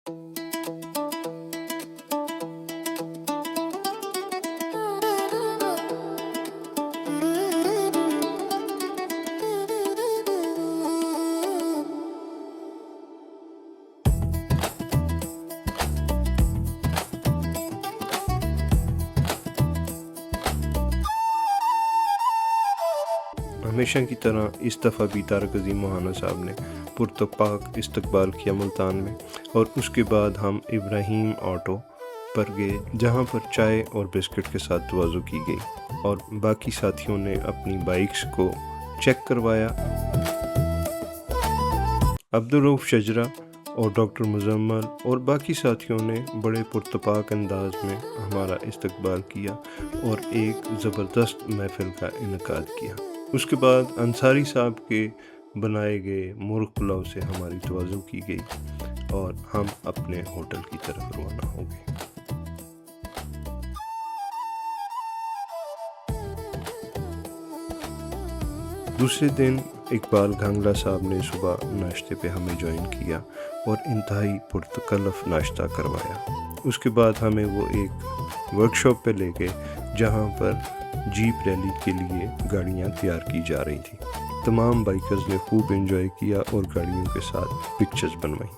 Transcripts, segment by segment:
ہمیشہ کی طرح اس دفعہ بھی طارق عظیم موہانہ صاحب نے پرتپاک استقبال کیا ملتان میں، اور اس کے بعد ہم ابراہیم آٹو پر گئے جہاں پر چائے اور بسکٹ کے ساتھ تواضع کی گئی، اور باقی ساتھیوں نے اپنی بائکس کو چیک کروایا۔ عبدالرؤف شجرہ اور ڈاکٹر مزمل اور باقی ساتھیوں نے بڑے پرتپاک انداز میں ہمارا استقبال کیا اور ایک زبردست محفل کا انعقاد کیا۔ اس کے بعد انصاری صاحب کے بنائے گئے مرغ پلاؤ سے ہماری تواضع کی گئی اور ہم اپنے ہوٹل کی طرف روانہ ہو گئے۔ دوسرے دن اقبال گھانگلا صاحب نے صبح ناشتے پہ ہمیں جوائن کیا اور انتہائی پرتکلف ناشتہ کروایا۔ اس کے بعد ہمیں وہ ایک ورکشاپ پہ لے گئے جہاں پر جیپ ریلی کے لیے گاڑیاں تیار کی جا رہی تھیں۔ تمام بائکرز نے خوب انجوائے کیا اور گاڑیوں کے ساتھ پکچرز بنوائیں۔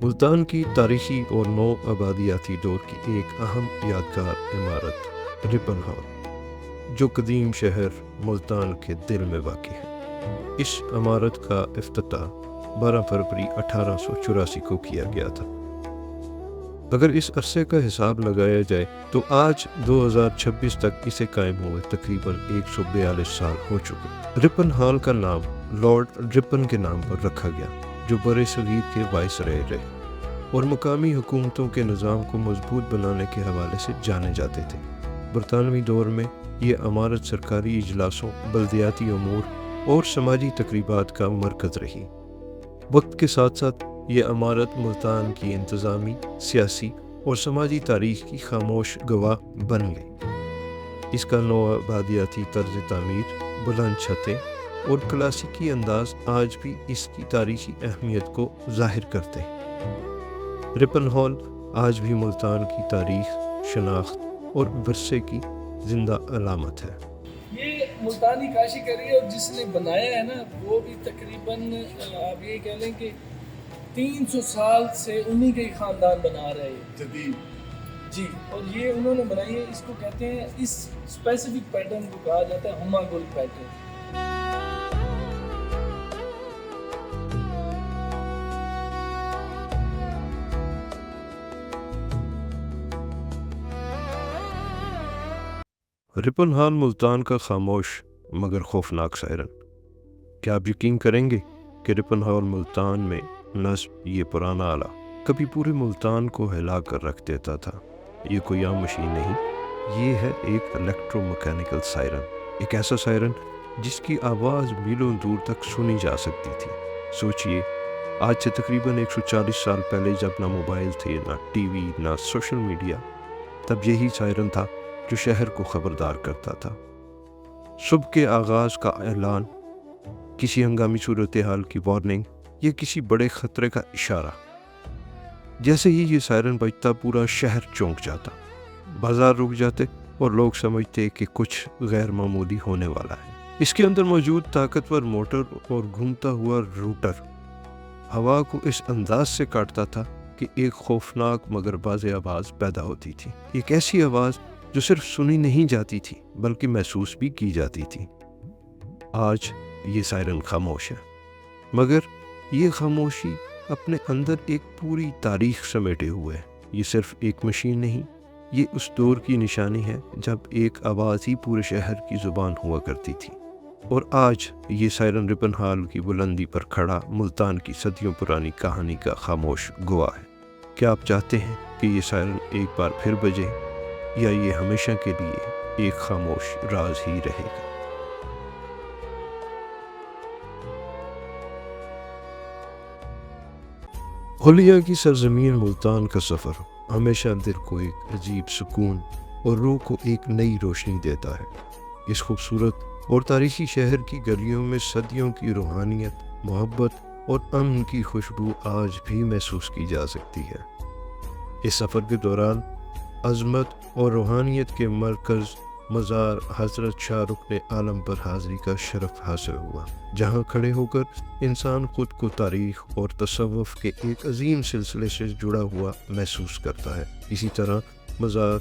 ملتان کی تاریخی اور نو آبادیاتی دور کی ایک اہم یادگار عمارت رپن ہال، جو قدیم شہر ملتان کے دل میں واقع ہے۔ اس عمارت کا افتتاح 12 فروری 1884 کو کیا گیا تھا۔ اگر اس عرصے کا حساب لگایا جائے تو آج 2026 تک اسے قائم ہوئے تقریباً 142 سال ہو چکے۔ رپن ہال کا نام لارڈ رپن کے نام پر رکھا گیا، جو برِ صغیر کے وائسرائے رہے اور مقامی حکومتوں کے نظام کو مضبوط بنانے کے حوالے سے جانے جاتے تھے۔ برطانوی دور میں یہ عمارت سرکاری اجلاسوں، بلدیاتی امور اور سماجی تقریبات کا مرکز رہی۔ وقت کے ساتھ ساتھ یہ عمارت ملتان کی انتظامی، سیاسی اور سماجی تاریخ کی خاموش گواہ بن گئی۔ اس کا نو آبادیاتی طرز تعمیر، بلند چھتیں اور کلاسیکی انداز آج بھی اس کی تاریخی اہمیت کو ظاہر کرتے ہیں۔ رپن ہال آج بھی ملتان کی تاریخ، شناخت اور ورثے کی زندہ علامت ہے۔ یہ ملتانی کاشی کری ہے، اور جس نے بنایا ہے نا وہ بھی تقریباً آپ یہ کہہ لیں کہ 300 سال سے انہی کے خاندان بنا رہے ہیں جدید جی، اور یہ انہوں نے بنائی ہے۔ اس کو کہتے ہیں، اس اسپیسیفک پیٹرن کو کہا جاتا ہے ہما گل پیٹرن۔ رپن ہال ملتان کا خاموش مگر خوفناک سائرن۔ کیا آپ یقین کریں گے کہ رپن ہال ملتان میں نصب یہ پرانا آلہ کبھی پورے ملتان کو ہلا کر رکھ دیتا تھا۔ یہ کوئی عام مشین نہیں، یہ ہے ایک الیکٹرو میکینیکل سائرن، ایک ایسا سائرن جس کی آواز میلوں دور تک سنی جا سکتی تھی۔ سوچئے، آج سے تقریباً 140 سال پہلے جب نہ موبائل تھے، نہ ٹی وی، نہ سوشل میڈیا، تب یہی سائرن تھا جو شہر کو خبردار کرتا تھا۔ صبح کے آغاز کا اعلان، کسی ہنگامی صورتحال کی وارننگ یا کسی بڑے خطرے کا اشارہ۔ جیسے ہی یہ سائرن بجتا پورا شہر چونک جاتا، بازار رک جاتے اور لوگ سمجھتے کہ کچھ غیر معمولی ہونے والا ہے۔ اس کے اندر موجود طاقتور موٹر اور گھومتا ہوا روٹر ہوا کو اس انداز سے کاٹتا تھا کہ ایک خوفناک مگر واضح آواز پیدا ہوتی تھی، ایک ایسی آواز جو صرف سنی نہیں جاتی تھی بلکہ محسوس بھی کی جاتی تھی۔ آج یہ سائرن خاموش ہے، مگر یہ خاموشی اپنے اندر ایک پوری تاریخ سمیٹے ہوئے ہے۔ یہ صرف ایک مشین نہیں، یہ اس دور کی نشانی ہے جب ایک آواز ہی پورے شہر کی زبان ہوا کرتی تھی۔ اور آج یہ سائرن رپن ہال کی بلندی پر کھڑا ملتان کی صدیوں پرانی کہانی کا خاموش گواہ ہے۔ کیا آپ چاہتے ہیں کہ یہ سائرن ایک بار پھر بجے، یا یہ ہمیشہ کے لیے ایک خاموش راز ہی رہے گا؟ حلیہ کی سرزمین ملتان کا سفر ہمیشہ دل کو ایک عجیب سکون اور روح کو ایک نئی روشنی دیتا ہے۔ اس خوبصورت اور تاریخی شہر کی گلیوں میں صدیوں کی روحانیت، محبت اور امن کی خوشبو آج بھی محسوس کی جا سکتی ہے۔ اس سفر کے دوران عظمت اور روحانیت کے مرکز مزار حضرت شاہ رکن عالم پر حاضری کا شرف حاصل ہوا، جہاں کھڑے ہو کر انسان خود کو تاریخ اور تصوف کے ایک عظیم سلسلے سے جڑا ہوا محسوس کرتا ہے۔ اسی طرح مزار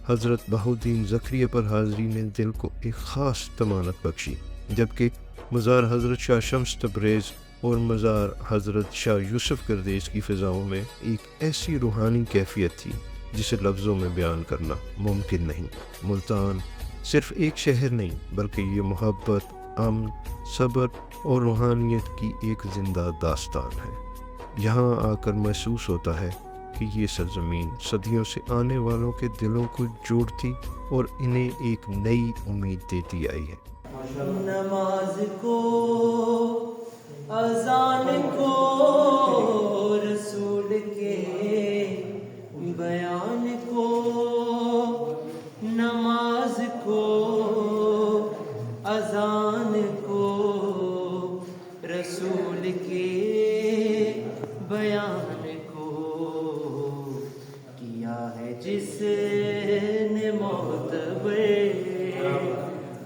حضرت بہاؤالدین زکریا پر حاضری نے دل کو ایک خاص طمانت بخشی، جبکہ مزار حضرت شاہ شمس تبریز اور مزار حضرت شاہ یوسف گردیز کی فضاؤں میں ایک ایسی روحانی کیفیت تھی جسے لفظوں میں بیان کرنا ممکن نہیں۔ ملتان صرف ایک شہر نہیں بلکہ یہ محبت، امن، صبر اور روحانیت کی ایک زندہ داستان ہے۔ یہاں آ کر محسوس ہوتا ہے کہ یہ سرزمین صدیوں سے آنے والوں کے دلوں کو جوڑتی اور انہیں ایک نئی امید دیتی آئی ہے۔ نماز کو، اذان کو، رسول کے بیان کو، نماز کو، اذان کو، رسول کے بیان کو، کیا ہے جس نے معتبر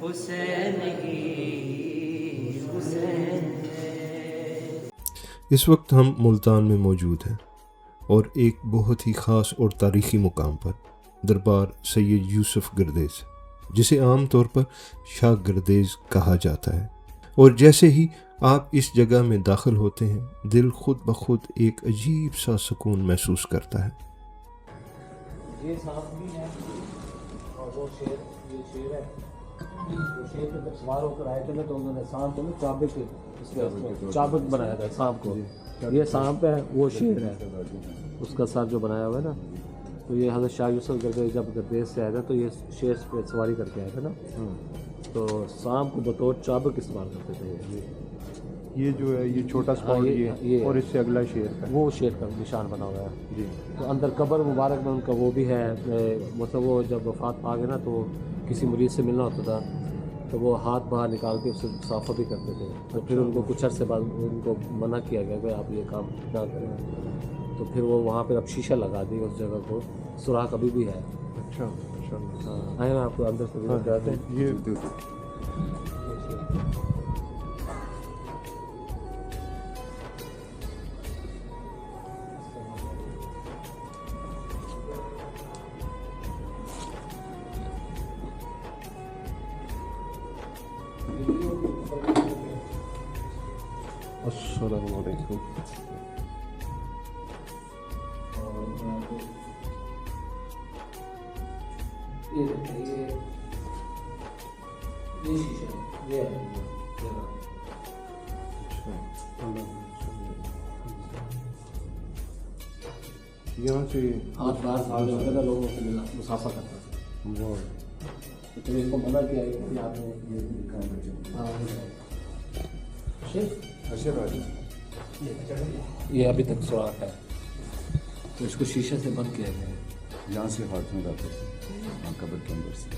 حسین ہی حسین ہے۔ اس وقت ہم ملتان میں موجود ہیں اور ایک بہت ہی خاص اور تاریخی مقام پر، دربار سید یوسف گردیز، جسے عام طور پر شاہ گردیز کہا جاتا ہے، اور جیسے ہی آپ اس جگہ میں داخل ہوتے ہیں دل خود بخود ایک عجیب سا سکون محسوس کرتا ہے۔ یہ سانپ بھی ہے اور وہ شیر، یہ شیر ہے، وہ شیر پہ جب سوار ہو کر آئے تھے نا تو انہوں نے سانپ کو نا چابک چابک بنایا تھا سانپ کو، یہ سانپ ہے وہ شیر ہے، اس کا سر جو بنایا ہوا ہے نا، تو یہ حضرت شاہ یوسف گردیز جب گردیز سے آئے تھے تو یہ شیر پہ سواری کر کے آئے تھے نا، تو سانپ کو بطور چابک استعمال کرتے تھے۔ یہ جو ہے یہ چھوٹا اسپاٹ یہ اور اس سے اگلا شیر کا، وہ شیر کا نشان بنا ہوا ہے جی۔ تو اندر قبر مبارک میں ان کا وہ بھی ہے، مطلب وہ جب وفات پا گئے نا تو کسی مریض سے ملنا ہوتا تھا تو وہ ہاتھ باہر نکال کے اس سے صافہ بھی کرتے تھے، تو پھر ان کو کچھ عرصے بعد ان کو منع کیا گیا کہ آپ یہ کام نہ کریں، تو پھر وہ وہاں پہ اب شیشہ لگا دی اس جگہ کو، سوراخ ابھی بھی ہے۔ اچھا ہاں آئے میں آپ کو اندر سے جاتے ہیں۔ یہ السلام علیکم۔ یہ دیکھیں یہ شیشہ یہ یہاں سے ہاتھ باہر لوگوں سے ملا مسافہ کرتا تھا، تو پھر اس کو منع کیا کہ آپ نے یہ ابھی تک سوراخ ہے، تو اس کو شیشے سے بند کیا گیا ہے۔ یہاں سے ہاتھ میں لاتے تھے قبر کے اندر سے۔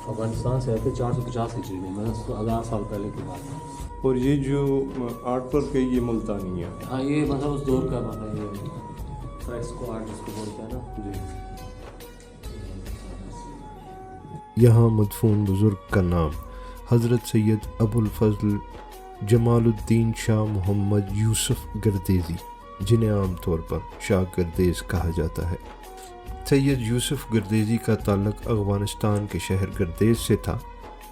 افغانستان سے آتے 450 ہجری میں، 1000 سال پہلے کی بات ہے۔ اور یہ جو آرٹ ورک ہے یہ ملتانی ہے؟ ہاں یہ مطلب اس دور کا مطلب یہ فریسکو آرٹ جس کو بولتے ہیں نا جی۔ یہاں مدفون بزرگ کا نام حضرت سید ابو الفضل جمال الدین شاہ محمد یوسف گردیزی، جنہیں عام طور پر شاہ گردیز کہا جاتا ہے۔ سید یوسف گردیزی کا تعلق افغانستان کے شہر گردیز سے تھا۔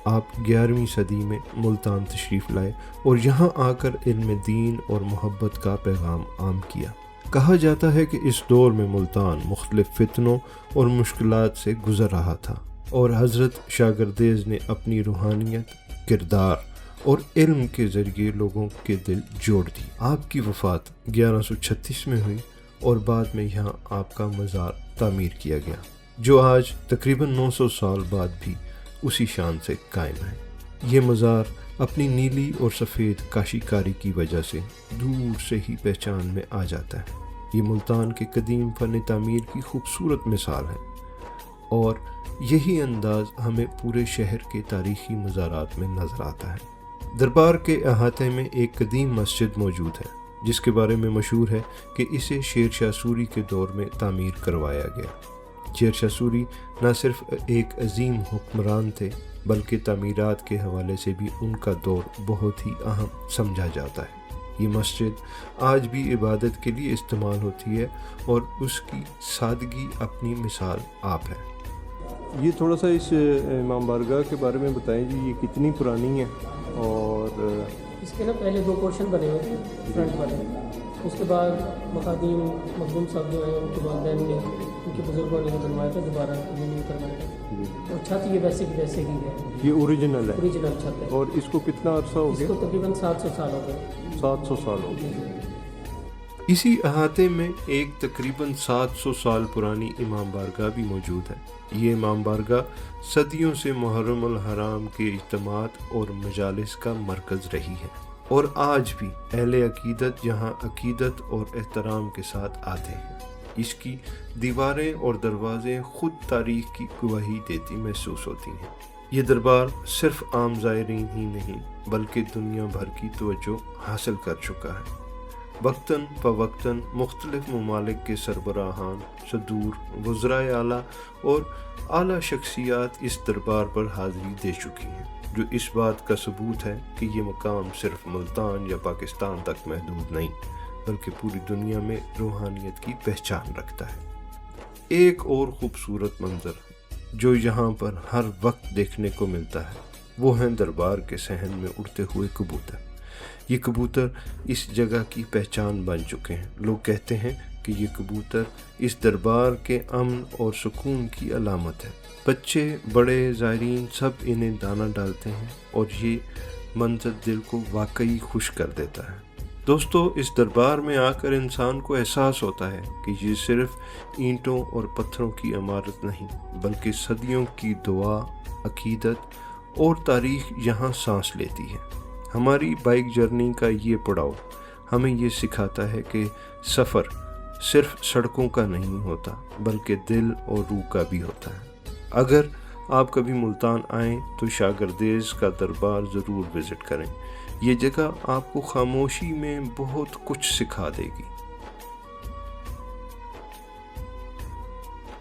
آپ 11ویں صدی میں ملتان تشریف لائے اور یہاں آ کر علم دین اور محبت کا پیغام عام کیا۔ کہا جاتا ہے کہ اس دور میں ملتان مختلف فتنوں اور مشکلات سے گزر رہا تھا، اور حضرت شاہ گردیز نے اپنی روحانیت، کردار اور علم کے ذریعے لوگوں کے دل جوڑ دی۔ آپ کی وفات 1136 میں ہوئی اور بعد میں یہاں آپ کا مزار تعمیر کیا گیا، جو آج تقریباً 900 سال بعد بھی اسی شان سے قائم ہے۔ یہ مزار اپنی نیلی اور سفید کاشی کاری کی وجہ سے دور سے ہی پہچان میں آ جاتا ہے۔ یہ ملتان کے قدیم فن تعمیر کی خوبصورت مثال ہے، اور یہی انداز ہمیں پورے شہر کے تاریخی مزارات میں نظر آتا ہے۔ دربار کے احاطے میں ایک قدیم مسجد موجود ہے جس کے بارے میں مشہور ہے کہ اسے شیر شاہ سوری کے دور میں تعمیر کروایا گیا۔ شیر شاہ سوری نہ صرف ایک عظیم حکمران تھے بلکہ تعمیرات کے حوالے سے بھی ان کا دور بہت ہی اہم سمجھا جاتا ہے۔ یہ مسجد آج بھی عبادت کے لیے استعمال ہوتی ہے اور اس کی سادگی اپنی مثال آپ ہے۔ یہ تھوڑا سا اس امام بارگاہ کے بارے میں بتائیں جی، یہ کتنی پرانی ہے؟ اور اس کے نا پہلے 2 پورشن بنے ہوئے تھے فرنٹ والے، اس کے بعد مخادیم مخدوم صاحب جو ہیں ان کے والدین نے ان کے بزرگوں نے بنوایا تھا، دوبارہ نہیں کروایا تھا، اور چھت یہ ویسے کی ویسے ہی ہے، یہ اوریجنل ہے؟ اوریجنل چھت ہے۔ اور اس کو کتنا عرصہ ہو اس گیا؟ کو تقریباً 700 سال ہو گئے۔ 700 سال ہو گئے۔ اسی احاطے میں ایک تقریباً 700 سال پرانی امام بارگاہ بھی موجود ہے۔ یہ امام بارگاہ صدیوں سے محرم الحرام کے اجتماعات اور مجالس کا مرکز رہی ہے، اور آج بھی اہل عقیدت یہاں عقیدت اور احترام کے ساتھ آتے ہیں۔ اس کی دیواریں اور دروازے خود تاریخ کی گواہی دیتی محسوس ہوتی ہیں۔ یہ دربار صرف عام زائرین ہی نہیں بلکہ دنیا بھر کی توجہ حاصل کر چکا ہے۔ وقتاً فوقتاً مختلف ممالک کے سربراہان، صدور، وزرائے اعلیٰ اور اعلیٰ شخصیات اس دربار پر حاضری دے چکی ہیں، جو اس بات کا ثبوت ہے کہ یہ مقام صرف ملتان یا پاکستان تک محدود نہیں بلکہ پوری دنیا میں روحانیت کی پہچان رکھتا ہے۔ ایک اور خوبصورت منظر جو یہاں پر ہر وقت دیکھنے کو ملتا ہے وہ ہیں دربار کے صحن میں اڑتے ہوئے کبوتر۔ یہ کبوتر اس جگہ کی پہچان بن چکے ہیں۔ لوگ کہتے ہیں کہ یہ کبوتر اس دربار کے امن اور سکون کی علامت ہے۔ بچے، بڑے، زائرین سب انہیں دانہ ڈالتے ہیں اور یہ منظر دل کو واقعی خوش کر دیتا ہے۔ دوستو، اس دربار میں آ کر انسان کو احساس ہوتا ہے کہ یہ صرف اینٹوں اور پتھروں کی عمارت نہیں بلکہ صدیوں کی دعا، عقیدت اور تاریخ یہاں سانس لیتی ہے۔ ہماری بائک جرنی کا یہ پڑاؤ ہمیں یہ سکھاتا ہے کہ سفر صرف سڑکوں کا نہیں ہوتا بلکہ دل اور روح کا بھی ہوتا ہے۔ اگر آپ کبھی ملتان آئیں تو شاگردیز کا دربار ضرور وزٹ کریں۔ یہ جگہ آپ کو خاموشی میں بہت کچھ سکھا دے گی۔